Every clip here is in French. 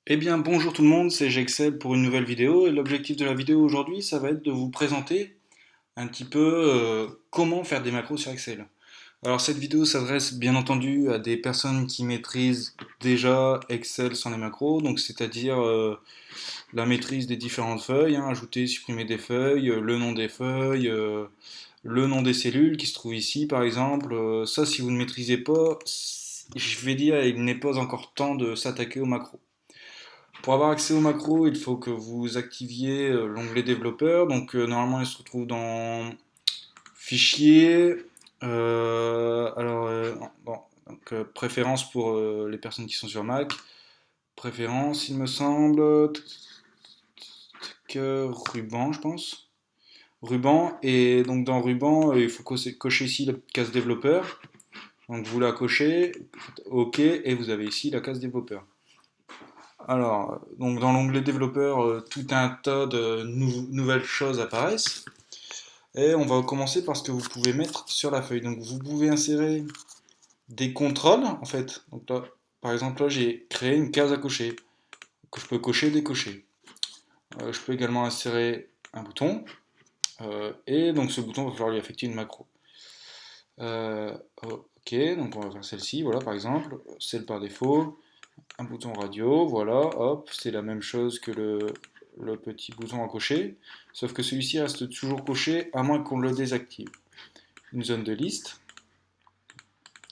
Eh bien, bonjour tout le monde, c'est Gexel pour une nouvelle vidéo. Et l'objectif de la vidéo aujourd'hui, ça va être de vous présenter un petit peu comment faire des macros sur Excel. Alors, cette vidéo s'adresse bien entendu à des personnes qui maîtrisent déjà Excel sans les macros, donc c'est-à-dire la maîtrise des différentes feuilles, hein, ajouter, supprimer des feuilles, le nom des feuilles, le nom des cellules qui se trouvent ici par exemple. Ça, si vous ne maîtrisez pas, je vais dire, il n'est pas encore temps de s'attaquer aux macros. Pour avoir accès aux macros, il faut que vous activiez l'onglet développeur. Donc normalement, il se retrouve dans Fichier. Bon, donc, préférences pour les personnes qui sont sur Mac. Préférences, il me semble. Ruban, je pense. Ruban. Et donc dans Ruban, il faut cocher ici la case développeur. Donc vous la cochez, OK, et vous avez ici la case développeur. Alors, donc dans l'onglet développeur, tout un tas de nouvelles choses apparaissent. Et on va commencer par ce que vous pouvez mettre sur la feuille. Donc vous pouvez insérer des contrôles, en fait. Donc là, par exemple, là, j'ai créé une case à cocher, que je peux cocher, décocher. Je peux également insérer un bouton. Et donc ce bouton va falloir lui affecter une macro. Ok, donc on va faire celle-ci, voilà, par exemple. Celle par défaut. Un bouton radio, voilà, hop, c'est la même chose que le petit bouton à cocher, sauf que celui-ci reste toujours coché à moins qu'on le désactive. Une zone de liste,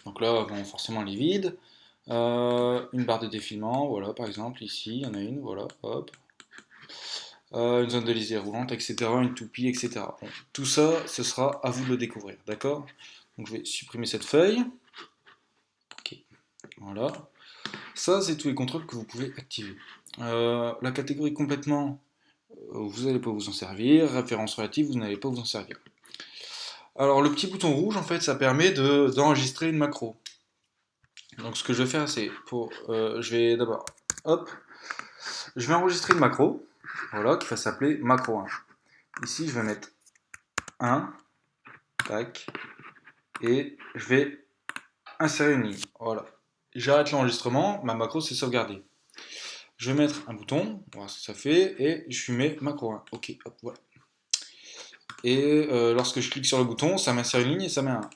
donc là, bon, forcément, elle est vide. Une barre de défilement, voilà, par exemple, ici, il y en a une, voilà, hop. Une zone de liste déroulante, etc., une toupie, etc. Bon, tout ça, ce sera à vous de le découvrir, d'accord? Donc je vais supprimer cette feuille. Ok, voilà. Ça, c'est tous les contrôles que vous pouvez activer. La catégorie complètement, vous n'allez pas vous en servir. Référence relative, vous n'allez pas vous en servir. Alors le petit bouton rouge, en fait, ça permet d'enregistrer une macro. Donc ce que je vais faire, c'est je vais d'abord, hop, je vais enregistrer une macro, voilà, qui va s'appeler macro 1. Ici, je vais mettre 1, tac, et je vais insérer une ligne. Voilà. J'arrête l'enregistrement, ma macro s'est sauvegardée. Je vais mettre un bouton, voir ce que ça fait, et je mets macro 1. Ok, hop, voilà. Et lorsque je clique sur le bouton, ça m'insère une ligne et ça met un 1.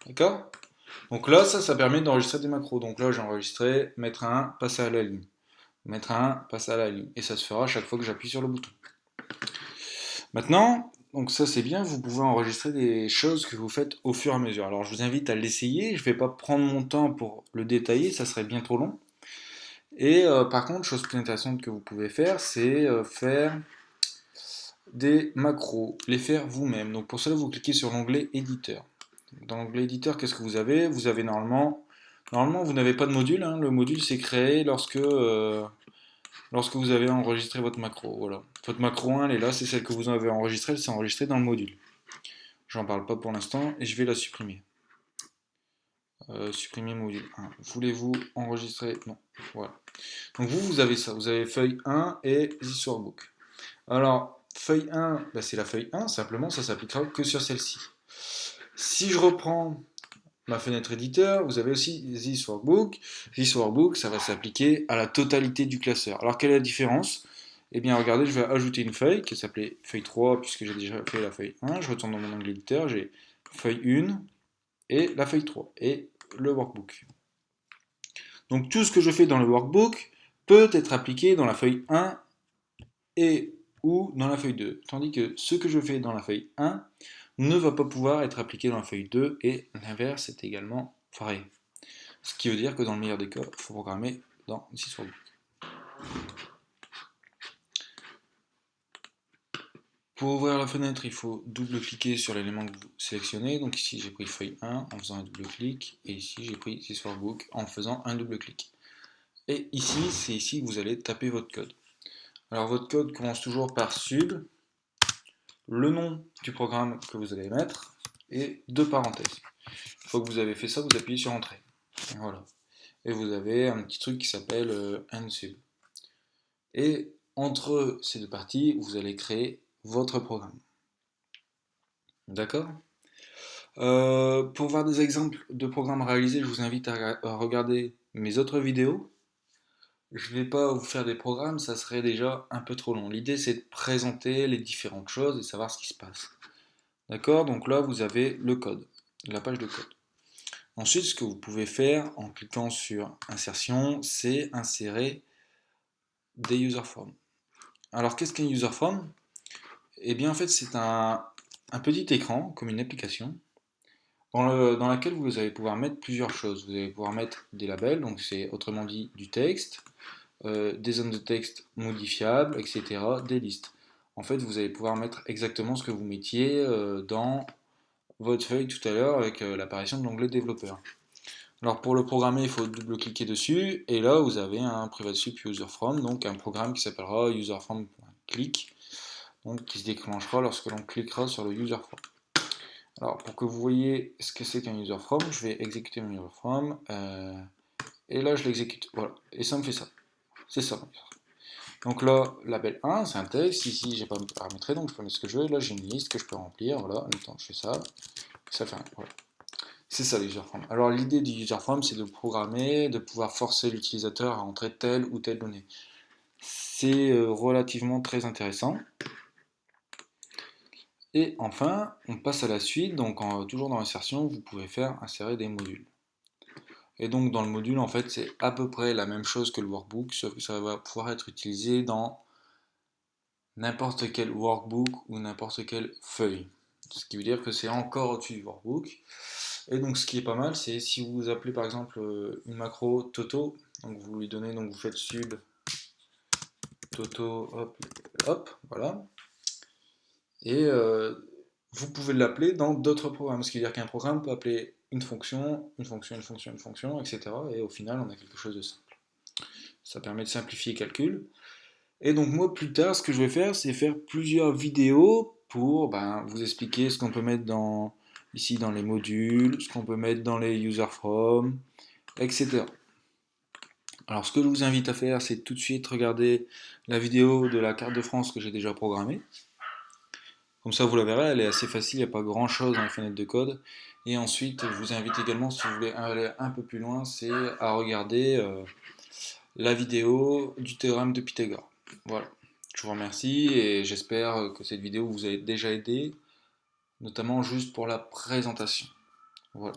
D'accord? Donc là, ça permet d'enregistrer des macros. Donc là, j'ai enregistré, mettre un, passer à la ligne. Mettre un, passer à la ligne. Et ça se fera à chaque fois que j'appuie sur le bouton. Maintenant, donc ça c'est bien, vous pouvez enregistrer des choses que vous faites au fur et à mesure. Alors je vous invite à l'essayer, je ne vais pas prendre mon temps pour le détailler, ça serait bien trop long. Et par contre, chose plus intéressante que vous pouvez faire, c'est faire des macros, les faire vous-même. Donc pour cela, vous cliquez sur l'onglet éditeur. Dans l'onglet éditeur, qu'est-ce que vous avez? Vous avez normalement, vous n'avez pas de module, hein. Le module s'est créé lorsque vous avez enregistré votre macro. Voilà. Votre macro 1, elle est là, c'est celle que vous avez enregistrée, elle s'est enregistrée dans le module. J'en parle pas pour l'instant et je vais la supprimer. Supprimer module 1. Voulez-vous enregistrer? Non. Voilà. Donc vous avez ça. Vous avez feuille 1 et This Workbook. Alors, feuille 1, bah, c'est la feuille 1, simplement, ça s'appliquera que sur celle-ci. Si je reprends ma fenêtre éditeur, vous avez aussi This Workbook. This Workbook, ça va s'appliquer à la totalité du classeur. Alors, quelle est la différence? Eh bien, regardez, je vais ajouter une feuille qui s'appelait feuille 3, puisque j'ai déjà fait la feuille 1. Je retourne dans mon onglet éditeur, j'ai feuille 1 et la feuille 3 et le workbook. Donc, tout ce que je fais dans le workbook peut être appliqué dans la feuille 1 et ou dans la feuille 2. Tandis que ce que je fais dans la feuille 1 ne va pas pouvoir être appliqué dans la feuille 2 et l'inverse est également vrai. Ce qui veut dire que dans le meilleur des cas, il faut programmer dans Sysworkbook. Pour ouvrir la fenêtre, il faut double-cliquer sur l'élément que vous sélectionnez. Donc ici, j'ai pris feuille 1 en faisant un double-clic. Et ici, j'ai pris Sysworkbook en faisant un double-clic. Et ici, c'est ici que vous allez taper votre code. Alors votre code commence toujours par sub, le nom du programme que vous allez mettre, et deux parenthèses. Une fois que vous avez fait ça, vous appuyez sur Entrée. Et voilà. Et vous avez un petit truc qui s'appelle nsub. Et entre ces deux parties, vous allez créer votre programme. D'accord? Pour voir des exemples de programmes réalisés, je vous invite à regarder mes autres vidéos. Je vais pas vous faire des programmes, ça serait déjà un peu trop long. L'idée c'est de présenter les différentes choses et savoir ce qui se passe. D'accord? Donc là vous avez le code, la page de code. Ensuite, ce que vous pouvez faire en cliquant sur insertion, c'est insérer des user forms. Alors qu'est-ce qu'un user form? Eh bien en fait c'est un petit écran comme une application dans laquelle vous allez pouvoir mettre plusieurs choses. Vous allez pouvoir mettre des labels, donc c'est autrement dit du texte, des zones de texte modifiables, etc., des listes. En fait, vous allez pouvoir mettre exactement ce que vous mettiez dans votre feuille tout à l'heure avec l'apparition de l'onglet développeur. Alors pour le programmer, il faut double-cliquer dessus et là vous avez un private sub user from, donc un programme qui s'appellera userFrom.click, donc qui se déclenchera lorsque l'on cliquera sur le user from. Alors pour que vous voyez ce que c'est qu'un user from, je vais exécuter mon user from et là je l'exécute. Voilà, et ça me fait ça. C'est ça. Donc là, label 1, c'est un texte. Ici, j'ai pas paramétré, donc je peux mettre ce que je veux. Là, j'ai une liste que je peux remplir. Voilà, en même temps, je fais ça. Ça fait un. Voilà. C'est ça, les user forms. Alors, l'idée du user form, c'est de programmer, de pouvoir forcer l'utilisateur à entrer telle ou telle donnée. C'est relativement très intéressant. Et enfin, on passe à la suite. Donc, toujours dans l'insertion, vous pouvez faire insérer des modules. Et donc, dans le module, en fait, c'est à peu près la même chose que le workbook, sauf que ça va pouvoir être utilisé dans n'importe quel workbook ou n'importe quelle feuille. Ce qui veut dire que c'est encore au-dessus du workbook. Et donc ce qui est pas mal, c'est si vous appelez par exemple une macro Toto, donc vous lui donnez, donc vous faites sub Toto, hop, hop, voilà. Et vous pouvez l'appeler dans d'autres programmes. Ce qui veut dire qu'un programme peut appeler une fonction, une fonction, une fonction, une fonction, etc. Et au final, on a quelque chose de simple. Ça permet de simplifier le calcul. Et donc moi plus tard, ce que je vais faire, c'est faire plusieurs vidéos pour vous expliquer ce qu'on peut mettre ici dans les modules, ce qu'on peut mettre dans les user from, etc. Alors ce que je vous invite à faire, c'est tout de suite regarder la vidéo de la carte de France que j'ai déjà programmée. Comme ça vous la verrez, elle est assez facile, il n'y a pas grand chose dans les fenêtres de code. Et ensuite, je vous invite également, si vous voulez aller un peu plus loin, c'est à regarder la vidéo du théorème de Pythagore. Voilà. Je vous remercie et j'espère que cette vidéo vous a déjà aidé, notamment juste pour la présentation. Voilà.